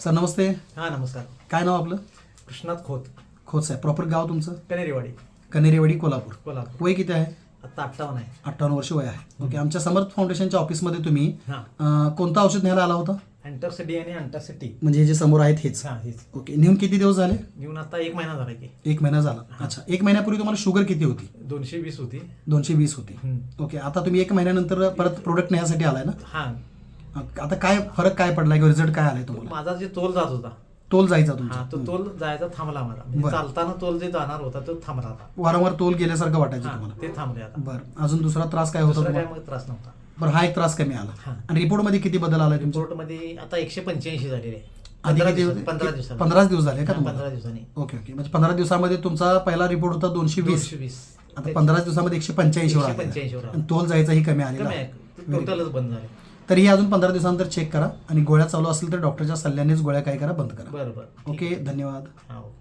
Sir नमस्ते. हां नमस्कार. काय नाव आपलं? कृष्णात खोत, खोत साहेब. प्रॉपर गाव तुमचं? कनेरीवाडी, कनेरीवाडी, कोल्हापूर. कोल्हापूर. वय किती आहे? आता 58 आहे. 58 वर्ष वय आहे. ओके. आमच्या समर्थ फाउंडेशनच्या ऑफिसमध्ये तुम्ही हां. कोणतं औषध न्यायला आला होता? अँटरसिटी आणि अँटासिटी. म्हणजे हे जे समोर आहेत हेच? हां हेच. ओके. नेऊन किती दिवस झाले? घेऊन आता 1 महिना झाला की. 1 महिना झाला. अच्छा. 1 महिन्यापूर्वी तुम्हाला शुगर किती होती? 220 होती. 220 होती. ओके. आता तुम्ही 1 महिन्यानंतर परत प्रोडक्ट नेण्यासाठी आलाय ना? हां. आता काय फरक काय पडलाय किंवा रिझल्ट काय आलाय तुम्हाला? माझा जे तोल जात होता, तोल जायचा हां तुमचा? तो तोल जायचा थांबला माझा. म्हणजे बरं. चालताना तोल जे जाणार होता तो थांबला आता. वारंवार तोल गेल्यासारखं वाटायचं हां, तुम्हाला? ते थांबले आता. बरं. अजून दुसरा त्रास काय होता दुसरा काय तुम्हाला? मग त्रास नव्हता. बरं. हा एक त्रास कमी आला. हां. आणि रिपोर्टमध्ये किती बदल आलाय तुमच्या? रिपोर्टमध्ये आता 185 झालेले आहे. आधी 15 किती दिवसात. होते? 15 दिवसात. 15 दिवस झाले का हां, तुम्हाला? 15 दिवसांनी. Okay okay. म्हणजे 15 दिवसामध्ये तुमचा पहिला रिपोर्ट होता 220. 220. आता 15 दिवसामध्ये 185 वर आला. 185 वर आला. आणि तोल जायचाही कमी आलेला कमी आहे. आहे. टोटलच बंद झाले. तरीही अजून 15 दिवसानंतर चेक करा आणि गोळ्या चालू असेल तर डॉक्टरच्या सल्ल्यानेच गोळ्या काय करा बंद करा. बरं बरं. ओके. धन्यवाद. हां ओके.